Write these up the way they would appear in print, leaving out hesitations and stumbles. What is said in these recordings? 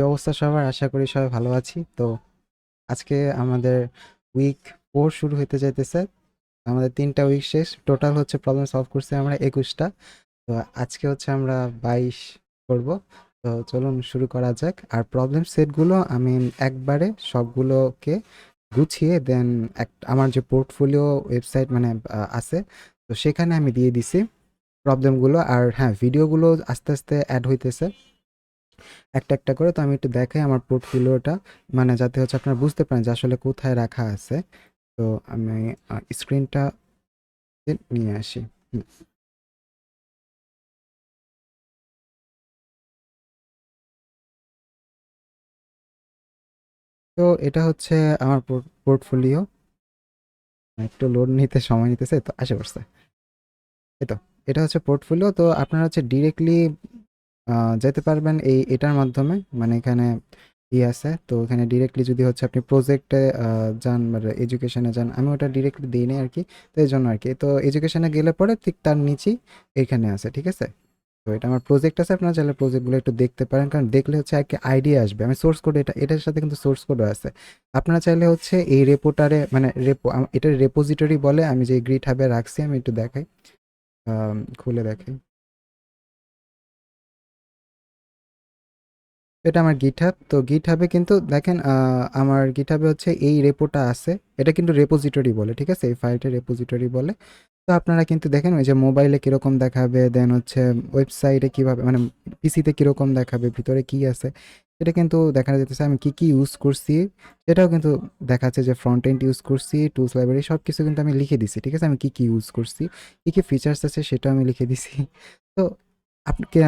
কি অবস্থা সবার? আশা করি সবাই ভালো আছি। তো আজকে আমাদের উইক 4 শুরু হইতে যাইতেছে। আমাদের ৩টা উইক শেষ। টোটাল হচ্ছে প্রবলেম সলভ করছি আমরা ২১টা। তো আজকে হচ্ছে আমরা ২২ করব। তো চলুন শুরু করা যাক। আর প্রবলেম সেটগুলো আমি একবারে সবগুলোকে গুছিয়ে দেন আমার যে পোর্টফোলিও ওয়েবসাইট মানে আছে, তো সেখানে আমি দিয়ে দিছি প্রবলেমগুলো। আর হ্যাঁ, ভিডিওগুলো আস্তে আস্তে অ্যাড হইতেছে একটা একটা করে। তো আমি একটু দেখাই আমার পোর্টফোলিওটা, মানে যাতে হচ্ছে আপনারা বুঝতে পারেন যে আসলে কোথায় রাখা আছে। তো আমি স্ক্রিনটা নিয়ে আসি। হুম। তো এটা হচ্ছে আমার পোর্টফোলিও। একটু লোড নিতে সময় নিতেছে, তো আসে পড়ছে। এই তো, এটা হচ্ছে পোর্টফোলিও। তো আপনারা হচ্ছে ডিরেক্টলি যেতে পারবেন এটার মাধ্যমে, মানে এখানে আছে। তো এখানে ডিরেক্টলি যদি হচ্ছে আপনি প্রজেক্টে যান বা এডুকেশনে যান, আমি ওটা ডিরেক্টলি দিই নাই আর কি। তো এই জন্য আর কি, তো এডুকেশনে গেলে পরে ঠিক তার নিচেই এখানে আছে, ঠিক আছে। তো এটা আমার প্রজেক্ট আছে, আপনারা চাইলে প্রজেক্টগুলো একটু দেখতে পারেন, কারণ দেখলে হচ্ছে একটা আইডিয়া আসবে। আমি সোর্স কোড, এটার সাথে কিন্তু সোর্স কোডও আছে। আপনারা চাইলে হচ্ছে এই রেপোটারে, মানে এটা রেপোজিটরি বলে, আমি যে গ্রিট হাবে রাখছি, আমি একটু দেখাই, খুলে দেখাই। এটা আমার গিটহাব। তো গিটহাবে কিন্তু দেখেন, আমার গিটহাবে হচ্ছে এই রেপোটা আছে। এটা কিন্তু রেপোজিটরি বলে, ঠিক আছে, এই ফাইলটা রেপোজিটরি বলে। তো আপনারা কিন্তু দেখেন ওই যে মোবাইলে কিরকম দেখাবে, দেন হচ্ছে ওয়েবসাইটে কিভাবে, মানে পিসিতে কিরকম দেখাবে, ভিতরে কি আছে এটা কিন্তু দেখা যেতেছে। আমি কি কি ইউজ করছি সেটাও কিন্তু দেখাচ্ছে, যে ফ্রন্ট এন্ড ইউজ করছি, টুলস লাইব্রেরি সব কিছু কিন্তু আমি লিখে দিছি, ঠিক আছে। আমি কি কি ইউজ করছি, কি কি ফিচার্স আছে সেটাও আমি লিখে দিছি। তো আপনাকে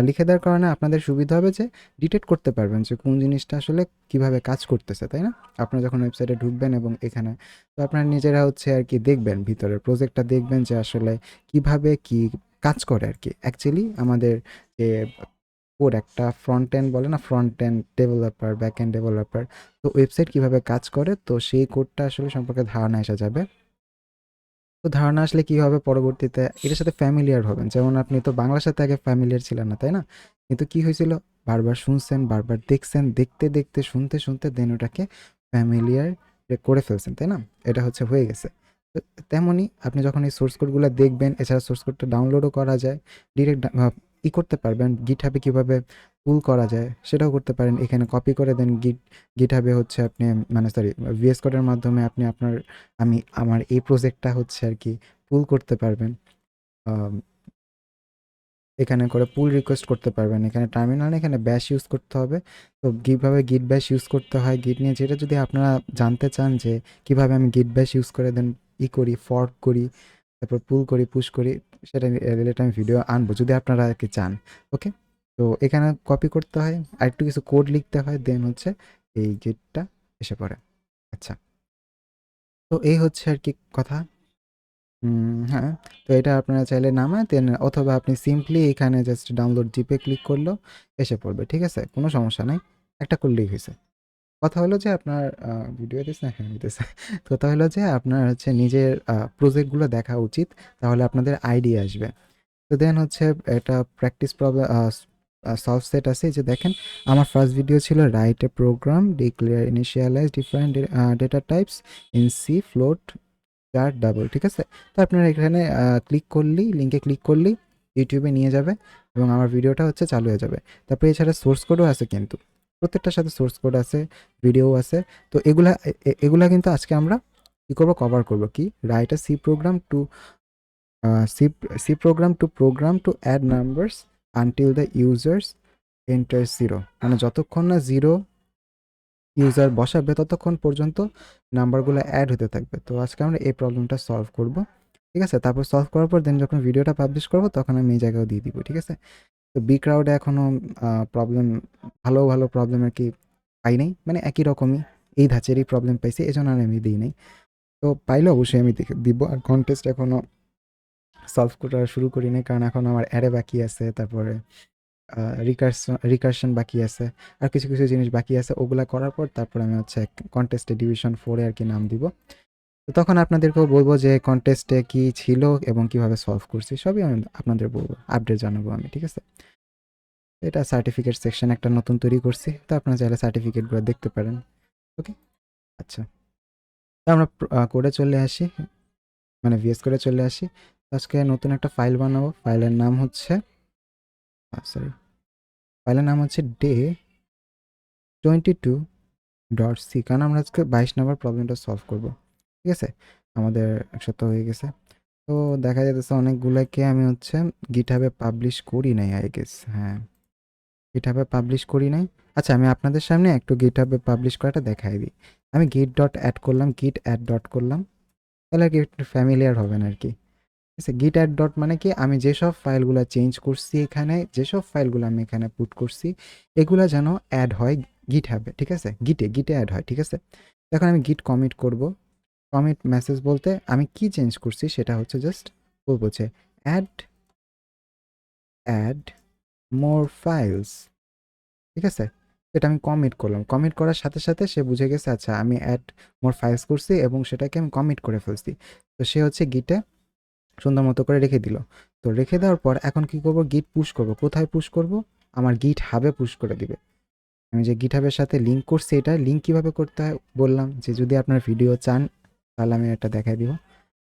লিখে দেওয়ার কারণে আপনাদের সুবিধা হবে যে ডিটেক্ট করতে পারবেন যে কোন জিনিসটা আসলে কিভাবে কাজ করতেছে, তাই না? আপনারা যখন ওয়েবসাইটে ঢুকবেন এবং এখানে, তো আপনারা নিজেরা হচ্ছে আর কি দেখবেন, ভিতরের প্রজেক্টটা দেখবেন যে আসলে কিভাবে কি কাজ করে আর কি। অ্যাকচুয়ালি আমাদের যে কোড, একটা ফ্রন্ট এন্ড বলে না, front end developer, back end developer, তো ওয়েবসাইট কিভাবে কাজ করে, তো সেই কোডটা আসলে সম্পর্কে ধারণা এসে যাবে। তো ধারণা আসলে কি হবে, পরবর্তীতে এটার সাথে ফ্যামিলিয়ার হবেন। যেমন আপনি তো বাংলার সাথে আগে ফ্যামিলিয়ার ছিলেন না, তাই না? কিন্তু কি হয়েছিল, বারবার শুনছেন, বারবার দেখছেন, দেখতে দেখতে, শুনতে শুনতে দেন ওটাকে ফ্যামিলিয়ার করে ফেলছেন, তাই না? এটা হচ্ছে হয়ে গেছে। তো তেমনই আপনি যখন এই সোর্স কোডগুলো দেখবেন, এছাড়া সোর্স কোডটা ডাউনলোডও করা যায়, ডিরেক্ট করতে পারবেন। গিটহাবে কিভাবে পুল করা যায় সেটাও করতে পারেন। এখানে কপি করে দেন গিটহাবে হচ্ছে আপনি, মানে সরি, ভিএস কোডের মাধ্যমে আপনি আপনার, আমার এই প্রজেক্টটা হচ্ছে আর কি পুল করতে পারবেন। আম, এখানে করে পুল রিকোয়েস্ট করতে পারবেন। এখানে টার্মিনাল, এখানে ব্যাশ ইউজ করতে হবে। তো কীভাবে গিট ব্যাশ ইউজ করতে হয়, গিট নিয়ে যেটা যদি আপনারা জানতে চান যে কিভাবে আমি গিট ব্যাশ ইউজ করে দেন করি, ফর্ক করি, তারপর পুল করি, পুশ করি, সেটা রিলেটেড আমি ভিডিও আনবো যদি আপনারা আর কি চান। ওকে, তো এখানে কপি করতে হয়, আর একটু কিছু কোড লিখতে হয়, দেন হচ্ছে এই গিটটা এসে পড়ে। আচ্ছা, তো এই হচ্ছে আর কি কথা। হ্যাঁ, তো এটা আপনারা চাইলে নামায় দেন, অথবা আপনি সিম্পলি এখানে জাস্ট ডাউনলোড জিপে ক্লিক করলেও এসে পড়বে, ঠিক আছে? কোনো সমস্যা নাই। একটা করলেই হইছে। কথা হলো যে আপনার ভিডিও দিস না? হ্যাঁ, দিতেছে। তো কথা হলো যে আপনার হচ্ছে নিজের প্রজেক্টগুলো দেখা উচিত। তাহলে আপনাদের আইডিয়া আসবে। তো দেন হচ্ছে এটা প্র্যাকটিস প্রবলেম সলভ সেট আছে। এই যে দেখেন, আমার ফার্স্ট ভিডিও ছিল write a program, declare initialise different data types in C float char double, ঠিক আছে? তো আপনারা এখানে ক্লিক করলেই, লিঙ্কে ক্লিক করলেই ইউটিউবে নিয়ে যাবে এবং আমার ভিডিওটা হচ্ছে চালু হয়ে যাবে। তারপরে এছাড়া সোর্স কোডও আছে কিন্তু, প্রত্যেকটার সাথে সোর্স কোড আছে, ভিডিও আছে। তো এগুলা কিন্তু আজকে আমরা কি করবো, কভার করবো। কি, write a C program to C C program to add numbers until the users enter zero, মানে যতক্ষণ না জিরো ইউজার বসাবে ততক্ষণ পর্যন্ত নাম্বারগুলো অ্যাড হতে থাকবে। তো আজকে আমরা এই প্রবলেমটা সলভ করব, ঠিক আছে? তারপর সলভ করার পর দেন যখন ভিডিওটা পাবলিশ করব তখন আমি এই জায়গাও দিয়ে দিব, ঠিক আছে? তো বি ক্রাউডে এখনও প্রবলেম, ভালো ভালো প্রবলেম আর কি পাই নাই, মানে একই রকমই এই ধাঁচেরই প্রবলেম পাইছি, এই জন্য আর আমি দিই নাই। তো পাইলে অবশ্যই আমি দিব। আর কন্টেস্ট এখনও সলভ করা শুরু করি নাই, কারণ এখন আমার অ্যারে বাকি আছে, তারপরে রিকারশন বাকি আছে, আর কিছু কিছু জিনিস বাকি আছে। ওগুলা করার পর তারপর আমি হচ্ছে কন্টেস্টে ডিভিশন 4-এ আর কি নাম দিব। তো তখন আপনাদেরকেও বলবো যে কন্টেস্টে কি ছিল এবং কিভাবে সলভ করছি, সবই আমি আপনাদের বলবো, আপডেট জানাবো আমি, ঠিক আছে? এটা সার্টিফিকেট সেকশন একটা নতুন তৈরি করছি, তো আপনারা চাইলে সার্টিফিকেটগুলো দেখতে পারেন। ওকে, আচ্ছা, তো আমরা কোডে চলে আসি, মানে ভিএস কোডে চলে আসি। আজকে নতুন একটা ফাইল বানাবো। ফাইলের নাম হচ্ছে সরি, ফাইলের নাম হচ্ছে day22.c, কারণ আমরা আজকে 22 নম্বর প্রবলেমটা সলভ করব। ঠিক আছে, আমাদের 1 সপ্তাহ হয়ে গেছে। তো দেখা যাচ্ছে অনেকগুলোকে আমি হচ্ছে গিটহাবে পাবলিশ করি নাই, আই গেস। হ্যাঁ, গিটহাবে পাবলিশ করি নাই। আচ্ছা, আমি আপনাদের সামনে একটু গিটহাবে পাবলিশ করাটা দেখাই দিই। আমি গিট ডট অ্যাড করলাম, গিট অ্যাড ডট করলাম, তাহলে আর কি একটু ফ্যামিলিয়ার হবেন আর কি। ঠিক আছে, গিট অ্যাড ডট মানে কি, আমি যেসব ফাইলগুলো চেঞ্জ করছি এখানে, যেসব ফাইলগুলো আমি এখানে পুট করছি, এগুলা যেন অ্যাড হয় গিটহাবে। ঠিক আছে, গিটে অ্যাড হয়। ঠিক আছে, এখন আমি গিট কমিট করব। কমিট মেসেজ বলতে আমি কি চেঞ্জ করছি সেটা হচ্ছে জাস্ট বলবো যে অ্যাড অ্যাড মোর ফাইলস। ঠিক আছে, এটা আমি কমিট করলাম। কমিট করার সাথে সাথে সে বুঝে গেছে আচ্ছা আমি অ্যাড মোর ফাইলস করছি এবং সেটাকে আমি কমিট করে ফেলছি। তো সে হচ্ছে গিটে সুন্দর মতো করে রেখে দিল। তো রেখে দেওয়ার পর এখন কি করব, গিট পুশ করব। কোথায় পুশ করব? আমার গিট হাবে পুশ করে দিবে। আমি যে গিট হাবের সাথে লিঙ্ক করছি, এটা লিঙ্ক কিভাবে করতে হয় বললাম যে যদি আপনার ভিডিও চান তাহলে আমি এটা দেখাই দিব।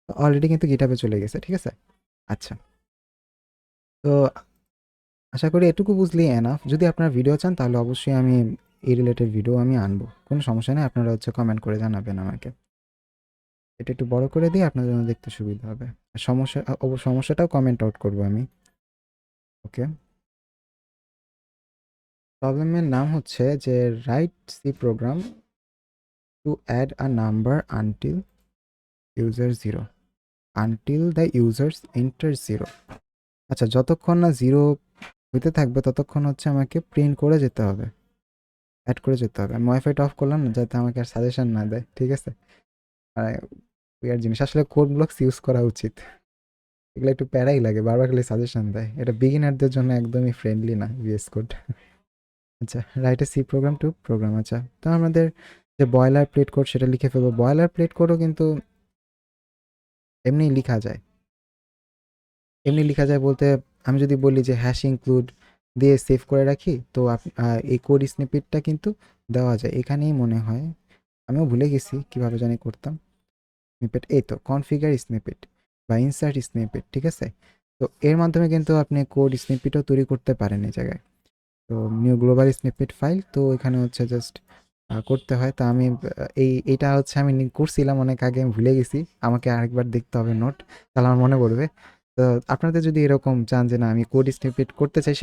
অলরেডি কিন্তু গিট হাবে চলে গেছে। ঠিক আছে, আচ্ছা, তো আশা করি এটুকু বুঝলেই এনাফ। যদি আপনারা ভিডিও চান তাহলে অবশ্যই আমি এই রিলেটেড ভিডিও আমি আনবো, কোনো সমস্যা নেই। আপনারা হচ্ছে কমেন্ট করে জানাবেন আমাকে। এটা একটু বড় করে দিয়ে আপনার জন্য দেখতে সুবিধা হবে। আর সমস্যাটাও কমেন্ট আউট করবো আমি। ওকে, প্রবলেমের নাম হচ্ছে যে write C program to add a number until user zero, until the users enter zero. আচ্ছা, যতক্ষণ না জিরো হইতে থাকবে ততক্ষণ হচ্ছে আমাকে প্রিন্ট করে যেতে হবে, অ্যাড করে যেতে হবে। আমি ওয়াইফাইটা অফ করলাম না যাতে আমাকে আর সাজেশন না দেয়। ঠিক আছে, আর উইয়ার জিনিস আসলে কোড ব্লকস ইউজ করা উচিত। এগুলো একটু প্যারাই লাগে, বারবার খালি সাজেশন দেয়। এটা বিগিনারদের জন্য একদমই ফ্রেন্ডলি না ভিএস কোড। আচ্ছা, write a C program to program. আচ্ছা, তো আমাদের যে বয়লার প্লেট কোড সেটা লিখে ফেলবো। বয়লার প্লেট কোডও কিন্তু এমনি লিখা যায়। এমনি লিখা যায় বলতে আমি যদি বলি যে হ্যাশ ইনক্লুড দিয়ে সেভ করে রাখি, তো এই কোড স্নিপেটটা কিন্তু দেওয়া যায় এখানেই মনে হয়। আমিও ভুলে গেছি কিভাবে জানি করতাম। স্নিপেট, এই তো কনফিগার স্নিপেট বা ইনসার্ট স্নিপেট। ঠিক আছে, তো এর মাধ্যমে কিন্তু আপনি কোড স্নিপেটও তৈরি করতে পারেন এই জায়গায়। তো নিউ গ্লোবাল স্নিপেট ফাইল, তো এখানে হচ্ছে জাস্ট করতে হয়। তা আমি এইটা হচ্ছে আমি করছিলাম অনেক আগে, আমি ভুলে গেছি। আমাকে আরেকবার দেখতে হবে নোট, তাহলে আমার মনে পড়বে। তো আপনাদের যদি এরকম চান যে না আমি কোড স্নিপেট করতে চাই,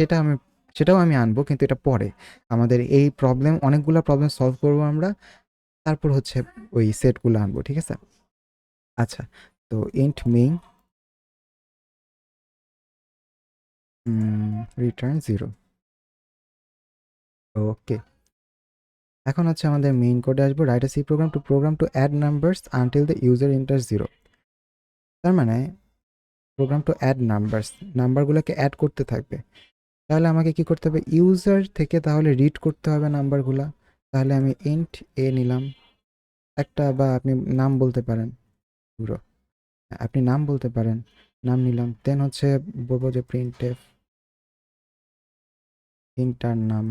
সেটাও আমি আনবো, কিন্তু এটা পরে। আমাদের এই প্রবলেম, অনেকগুলো প্রবলেম সলভ করবো আমরা, তারপর হচ্ছে ওই সেটগুলো আনবো। ঠিক আছে, আচ্ছা, তো int main return zero. Okay, এখন হচ্ছে আমাদের মেইন কোডে আসবো। Write a C program to add numbers until the user enter zero. তার মানে প্রোগ্রাম টু অ্যাড নাম্বারস, নাম্বারগুলোকে অ্যাড করতে থাকবে। তাহলে আমাকে কি করতে হবে, ইউজার থেকে তাহলে রিড করতে হবে নাম্বারগুলা। তাহলে আমি ইন্ট এ নিলাম একটা, বা আপনি নাম বলতে পারেন পুরো, আপনি নাম বলতে পারেন, নাম নিলাম। দেন হচ্ছে বলবো যে প্রিন্ট এফ ইন্টার নাম,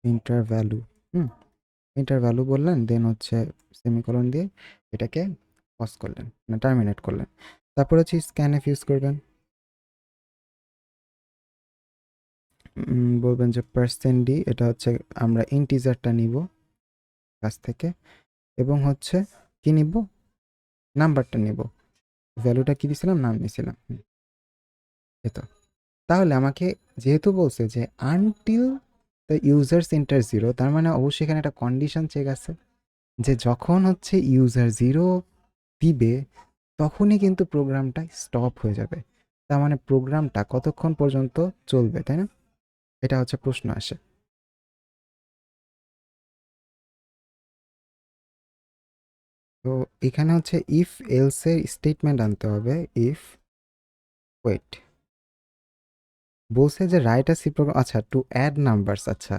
ইন্টার ভ্যালু। হুম, ইন্টার ভ্যালু বললেন, দেন হচ্ছে সেমিকোলন দিয়ে এটাকে পজ করলেন, মানে টার্মিনেট করলেন। তারপর হচ্ছে স্ক্যানএফ ইউজ করবেন। বলবেন যে %d, এটা হচ্ছে আমরা ইন্টিজারটা নিব কাছ থেকে, এবং হচ্ছে কি নিব, নাম্বারটা নিব। ভ্যালুটা কি দিছিলাম, নাম নিছিলাম। এতো, তাহলে আমাকে যেহেতু বলছে যে until the users enter zero, তার মানে অবশ্যই এখানে একটা কন্ডিশন চেক আছে যে যখন হচ্ছে ইউজার জিরো দিবে তখনই কিন্তু প্রোগ্রামটা স্টপ হয়ে যাবে। তার মানে প্রোগ্রামটা কতক্ষণ পর্যন্ত চলবে, তাই না? এটা হচ্ছে প্রশ্ন আসে। তো এখানে হচ্ছে ইফ এলসের স্টেটমেন্ট আনতে হবে। ইফ, ওয়েট, বলছে যে রাইট আ সি প্রোগ্রাম, আচ্ছা টু অ্যাড নাম্বারস। আচ্ছা,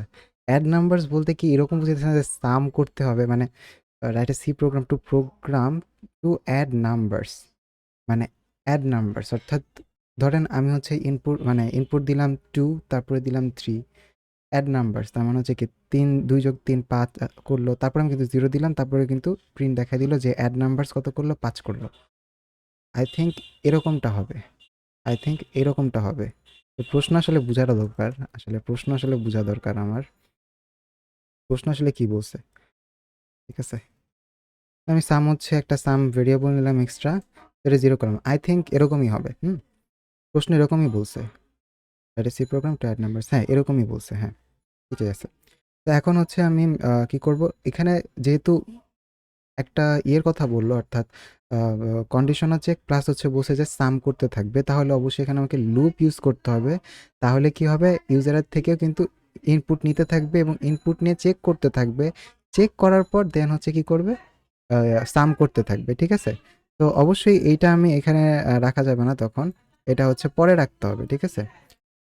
অ্যাড নাম্বারস বলতে কি এরকম বুঝেছে না যে সাম করতে হবে, মানে write a C program to add numbers, মানে অ্যাড নাম্বারস অর্থাৎ ধরেন আমি হচ্ছে ইনপুট দিলাম 2, তারপরে দিলাম 3, অ্যাড নাম্বারস, তার মানে হচ্ছে কি 2 যোগ 3 5 করলো, তারপর আমি কিন্তু 0 দিলাম, তারপরে কিন্তু প্রিন্ট দেখা দিল যে অ্যাড নাম্বারস কত করলো, 5 করলো। আই থিঙ্ক এরকমটা হবে, তো প্রশ্ন আসলে বোঝাটা দরকার, প্রশ্ন আসলে বোঝা দরকার আমার, প্রশ্ন আসলে কি বলছে, ঠিক আছে। আমি সাম হচ্ছে একটা সাম ভেরিয়েবল নিলাম এক্সট্রা, এটা 0 করলাম, আই থিঙ্ক এরকমই হবে। প্রশ্ন এরকমই বলছে, that is C program to add numbers, হ্যাঁ এরকমই বলছে, হ্যাঁ ঠিক আছে। তো এখন হচ্ছে আমি কি করব, এখানে যেহেতু একটা ইয়ের কথা বললো, অর্থাৎ কন্ডিশনাল চেক প্লাস হচ্ছে বলছে যে সাম করতে থাকবে, তাহলে অবশ্যই এখানে আমাকে লুপ ইউজ করতে হবে। তাহলে কি হবে, ইউজারের থেকেও কিন্তু ইনপুট নিতে থাকবে এবং ইনপুট নিয়ে চেক করতে থাকবে, চেক করার পর দেন হচ্ছে কি করবে, সাম করতে থাকবে, ঠিক আছে। তো অবশ্যই এইটা আমি এখানে রাখা যাবে না, তখন এটা হচ্ছে পরে রাখতে হবে, ঠিক আছে।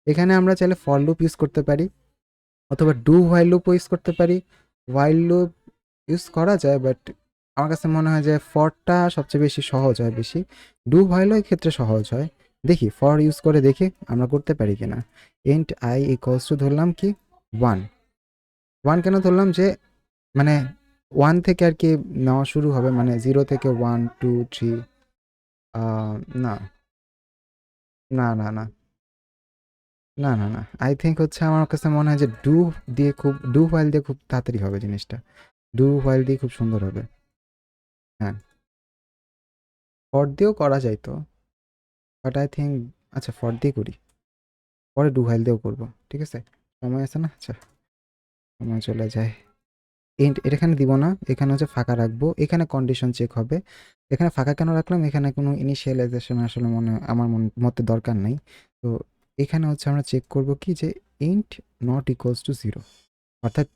এখানে আমরা চাইলে ফর লুপ ইউজ করতে পারি, অথবা ডু হোয়াইল লুপও ইউজ করতে পারি। হোয়াইল লুপ ইউজ করা যায়, বাট আমার কাছে মনে হয় যে ফরটা সবচেয়ে বেশি সহজ হয়, বেশি ডু হোয়াইলও এই ক্ষেত্রে সহজ হয়। দেখি ফর ইউজ করে দেখি আমরা করতে পারি কিনা। ইন্ট আই ইকুয়ালস টু ধরলাম কি 1, 1 কেন ধরলাম, যে মানে 1 থেকে আর কি নেওয়া শুরু হবে, মানে 0 থেকে 1 2 3, না না না না না না না, আই থিঙ্ক হচ্ছে আমার কাছে মনে হয় যে ডু হোয়াইল দিয়ে খুব তাড়াতাড়ি হবে জিনিসটা, ডু হোয়াইল দিয়ে খুব সুন্দর হবে। হ্যাঁ, ফর দিয়েও করা যায় তো, বাট আই থিঙ্ক আচ্ছা ফর দিয়ে করি, পরে ডু হোয়াইল দিয়েও করবো, ঠিক আছে। সময় আছে না, আচ্ছা সময় চলে যায়। এটা এখানে দিব না, এখানে হচ্ছে ফাঁকা রাখবো, এখানে কন্ডিশন চেক হবে। এখানে ফাঁকা কেন রাখলাম, এখানে কোনো ইনিশিয়ালাইজেশন আসলে আমার মতে দরকার নাই। তো এখানে হচ্ছে আমরা চেক করব কি, যে ইন্ট নট ইকুয়ালস টু 0, অর্থাৎ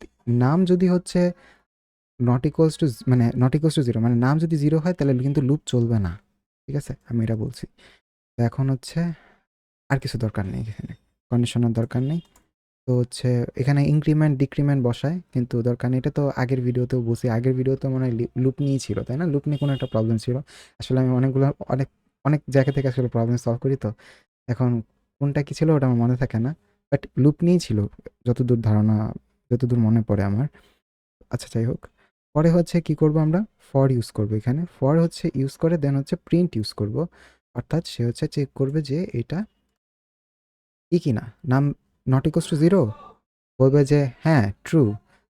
নাম যদি হচ্ছে নট ইকুয়ালস টু 0, মানে নাম যদি 0 হয় তাহলে কিন্তু লুপ চলবে না, ঠিক আছে, আমি এটা বলছি। তো এখন হচ্ছে আর কিছু দরকার নেই, এখানে কন্ডিশনের দরকার নেই। তো হচ্ছে এখানে ইনক্রিমেন্ট ডিক্রিমেন্ট বসায়, কিন্তু দরকার নেই, এটা তো আগের ভিডিওতেও বলছি, আগের ভিডিওতে মনে হয় লুপ নিয়েই ছিল, তাই না, লুপ নিয়ে কোনো একটা প্রবলেম ছিল। আসলে আমি অনেক অনেক জায়গা থেকে আসলে প্রবলেম সলভ করি, তো এখন কোনটা কি ছিল ওটা আমার মনে থাকে না, বাট লুপ নিয়েই ছিল যতদূর ধারণা, যতদূর মনে পড়ে আমার। আচ্ছা যাই হোক, পরে হচ্ছে কি করব, আমরা ফর ইউজ করব, এখানে ফর হচ্ছে ইউজ করে দেন হচ্ছে প্রিন্ট ইউজ করব, অর্থাৎ সে হচ্ছে চেক করবে যে এটা কিনা, নাম নট ইকুয়ালস টু 0, বলবে যে হ্যাঁ ট্রু,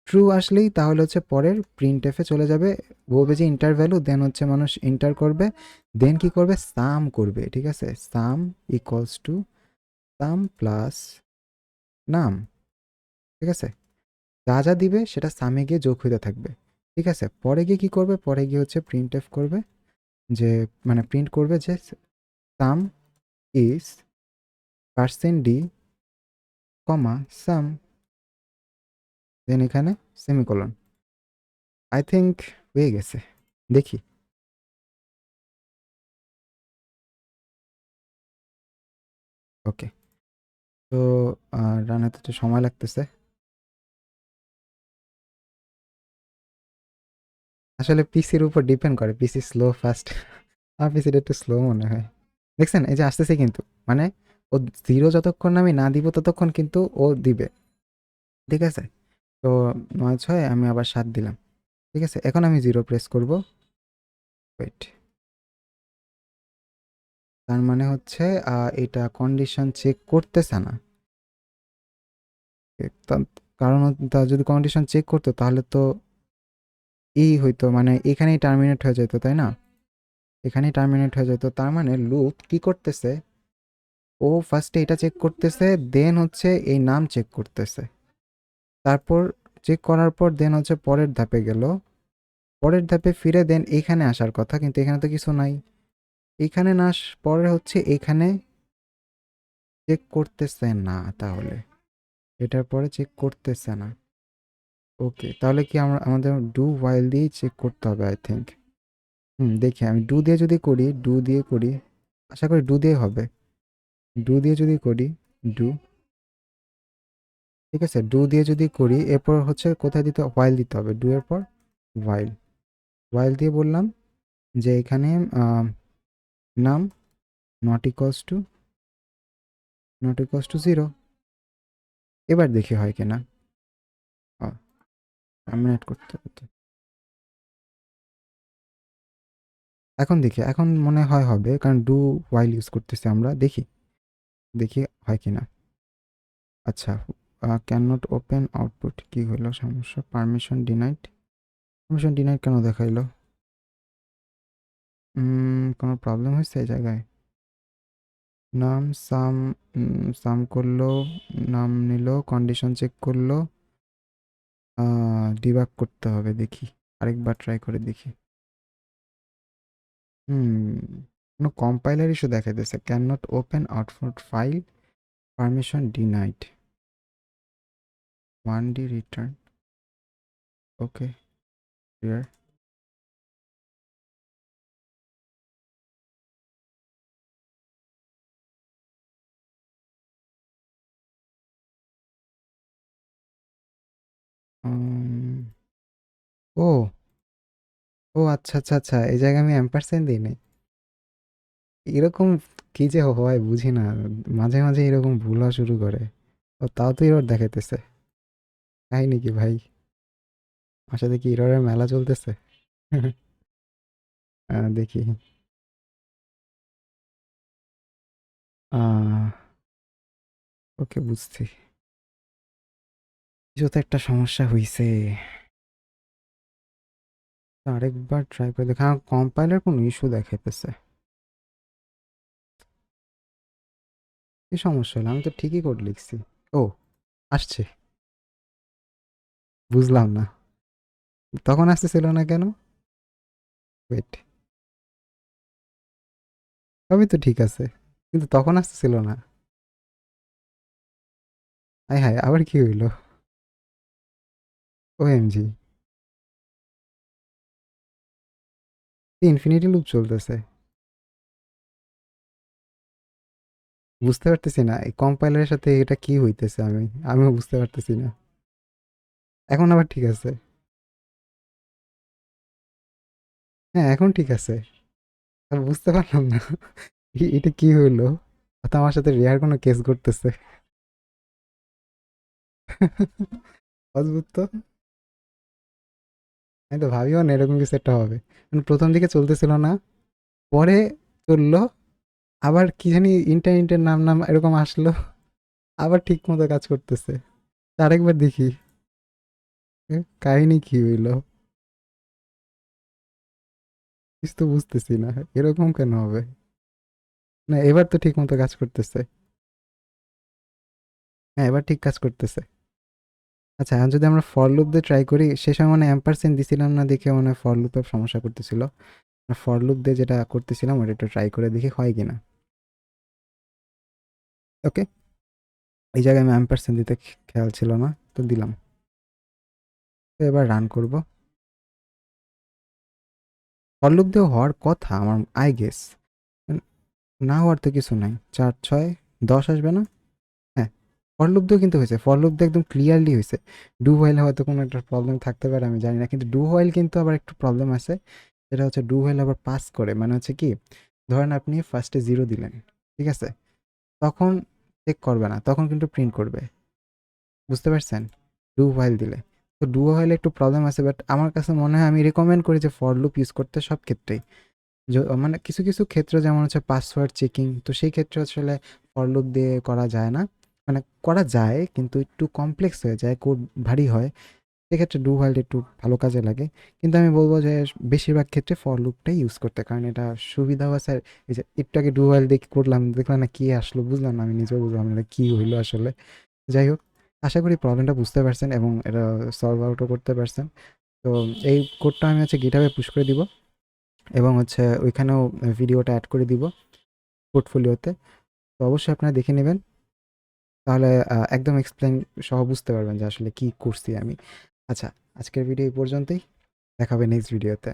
ট্রু আসলেই তাহলে হচ্ছে পরের প্রিন্ট এফে চলে যাবে, বলবে যে ইন্টার ভ্যালু, দেন হচ্ছে মানুষ ইন্টার করবে, দেন কি করবে, সাম করবে, ঠিক আছে, সাম ইকুয়ালস টু সাম প্লাস নাম, ঠিক আছে, যা যা দিবে সেটা সামে গিয়ে যোগ হতে থাকবে, ঠিক আছে। পরে গিয়ে কি করবে, পরে গিয়ে হচ্ছে প্রিন্ট এফ করবে, যে মানে প্রিন্ট করবে যে সাম ইজ পার্সেন্ট ডি কমা সাম, দেন এখানে সেমিকোলন। আই থিঙ্ক হয়ে গেছে, দেখি। ওকে, তো রান হতে একটু সময় লাগতেছে, আসলে পিসির উপর ডিপেন্ড করে, পিসি স্লো ফাস্ট, আমার পিসিটা একটু স্লো মনে হয়। দেখছেন এই যে আসতেছে কিন্তু, মানে ও 0 যতক্ষণ আমি না দিব ততক্ষণ কিন্তু ও দিবে, ঠিক আছে। তো 9 6 আমি আবার 7 দিলাম, ঠিক আছে, এখন আমি 0 প্রেস করব, ওয়েট, তার মানে হচ্ছে এটা কন্ডিশন চেক করতেছে না। কারণ যদি কন্ডিশন চেক করতো তাহলে তো হইতো, মানে এখানেই টার্মিনেট হয়ে যেত, তাই না, এখানেই টার্মিনেট হয়ে যেত, তার মানে লুপ কি করতেছে, ও ফার্স্টে এটা চেক করতেছে, দেন হচ্ছে এই নাম চেক করতেছে, তারপর চেক করার পর দেন হচ্ছে পরের ধাপে গেল, পরের ধাপে ফিরে দেন এইখানে আসার কথা, কিন্তু এখানে তো কিছু নাই, এইখানে না পরে হচ্ছে এখানে চেক করতেছে না, তাহলে এটার পরে চেক করতেছে না। ওকে, তাহলে কি আমাদের ডু হোয়াইল দিয়ে চেক করতে হবে আই থিঙ্ক। দেখি আমি ডু দিয়ে যদি করি, ডু দিয়ে করি, আশা করি ডু দিয়ে হবে, ডু দিয়ে যদি করি, ডু, ঠিক আছে, ডু দিয়ে যদি করি, এরপর হচ্ছে কোথায় দিতে, হোয়াইল দিতে হবে, ডু এর পর হোয়াইল, হোয়াইল দিয়ে বললাম যে এখানে নাম not equals to not equals to 0। এবার দেখি হয় কিনা। টার্মিনেট করতে হতো। এখন দেখি, এখন মনে হয় হবে, কারণ ডু হোয়াইল ইউজ করতেছি আমরা। দেখি দেখি হয় কিনা। আচ্ছা, ক্যান নট ওপেন আউটপুট, কি হলো সমস্যা? পারমিশন ডিনাইড, পারমিশন ডিনাইড কেন দেখাইলো? কোনো প্রবলেম হয়েছে এই জায়গায়? নাম সাম, সাম করলো, নাম নিল, কন্ডিশন চেক করলো, ডিবাগ করতে হবে। দেখি আরেকবার ট্রাই করে দেখি। কোনো কম্পাইলার ইস্যু দেখাইতেছে। Can not open output file, permission denied, 1D return. Okay, clear. ও ও আচ্ছা আচ্ছা আচ্ছা, এই জায়গায় আমি অ্যাম্পারস্যান্ড দিই নাই। এরকম কি যে হয় বুঝি না, মাঝে মাঝে এরকম ভুল হওয়া শুরু করে। ও তাও তো এরর দেখাইতেছে। কাহিনী কি ভাই? আমার সাথে কি এররের মেলা চলতেছে? দেখি। ওকে, বুঝছি। কিছু তো একটা সমস্যা হইছে। আরেকবার ট্রাই করে দেখা। কম্পাইলার কোনো ইস্যু দেখাইতেছে। কি সমস্যা হলো? আমি তো ঠিকই কোড লিখছি। ও, আসছে। বুঝলাম না, তখন আসতেছিল না কেন? ওয়েট, সবই তো ঠিক আছে, কিন্তু তখন আসতেছিল না। হায় হায়, আবার কি হইলো? ওএমজি, ইনফিনিটি লুপ চলতেছে। বুঝতে পারতেছি না এই কম্পাইলারের সাথে এটা কি হইতেছে, আমিও বুঝতে পারতেছি না। এখন আবার ঠিক আছে। হ্যাঁ, এখন ঠিক আছে। আমি বুঝতে পারলাম না এটা কি হইলো। তো আমার সাথে রেয়ার কোনো কেস করতেছে। অদ্ভুত তো। আমি তো ভাবিও না এরকম কিছু একটা হবে। মানে প্রথম দিকে চলতেছিল না, পরে চললো, আবার কি জানি ইন্টারনেটের নাম নাম এরকম আসলো, আবার ঠিক মতো কাজ করতেছে। আরেকবার দেখি। কাহিনী কি হইলো? কিছু তো বুঝতেছি না, এরকম কেন হবে? না, এবার তো ঠিক মতো কাজ করতেছে। হ্যাঁ, এবার ঠিক কাজ করতেছে। আচ্ছা, এখন যদি আমরা ফর লুপ দিয়ে ট্রাই করি, সে সময় মানে অ্যাম্পারসেন্ট দিছিলাম না দেখে মানে ফর লুপের সমস্যা করতেছিল। ফর লুপ দিয়ে যেটা করতেছিলাম ওটা একটু ট্রাই করে দেখি হয় কিনা। ওকে, এই জায়গায় আমি অ্যাম্পারসেন্ট দিতে খেয়াল ছিল না, তো দিলাম। তো এবার রান করব। ফর লুপ দিয়েও হওয়ার কথা আমার, আই গেস। না হওয়ার তো কিছু নাই। 4 6 10 আসবে না? হ্যাঁ, ফর লুপ দিয়েও কিন্তু হয়েছে। ফর লুপ দিয়ে একদম ক্লিয়ারলি হয়েছে। ডু হোয়াইল হয়তো কোনো একটা প্রবলেম থাকতে পারে, আমি জানি না, কিন্তু ডু হোয়াইল কিন্তু আবার একটু প্রবলেম আছে। সেটা হচ্ছে ডু হোয়াইল আবার পাস করে, মানে হচ্ছে কি, ধরেন আপনি ফার্স্টে 0 দিলেন, ঠিক আছে? তখন চেক করবে না, তখন কিন্তু প্রিন্ট করবে। বুঝতে পারছেন? ডু হোয়াইল দিলে। তো ডু হোয়াইলে একটু প্রবলেম আছে, বাট আমার কাছে মনে হয়, আমি রিকমেন্ড করি যে ফর লুপ ইউজ করতে সব ক্ষেত্রেই। মানে কিছু কিছু ক্ষেত্রে যেমন হচ্ছে পাসওয়ার্ড চেকিং, তো সেই ক্ষেত্রে আসলে ফর লুপ দিয়ে করা যায় না। মানে করা যায় কিন্তু একটু কমপ্লেক্স হয়ে যায়, কোড ভারী হয়। সেক্ষেত্রে ডু হোয়াইল একটু ভালো কাজে লাগে। কিন্তু আমি বলবো যে বেশিরভাগ ক্ষেত্রে ফর লুপটাই ইউজ করতে, কারণ এটা সুবিধাও আছে। আর এই যে একটু আগে ডু হোয়াইল দেখে করলাম, দেখলাম না কি আসলো, বুঝলাম না, আমি নিজেও বুঝলাম না কি হইলো আসলে। যাই হোক, আশা করি প্রবলেমটা বুঝতে পারছেন এবং এটা সলভ আউটও করতে পারছেন। তো এই কোডটা আমি হচ্ছে গিটহাবে পুশ করে দিব, এবং হচ্ছে ওইখানেও ভিডিওটা অ্যাড করে দিব পোর্টফোলিওতে। তো অবশ্যই আপনারা দেখে নেবেন, তাহলে একদম এক্সপ্লেন সহ বুঝতে পারবেন যে আসলে কি করছি আমি। আচ্ছা, আজকের ভিডিও এই পর্যন্তই। দেখা হবে নেক্সট ভিডিওতে।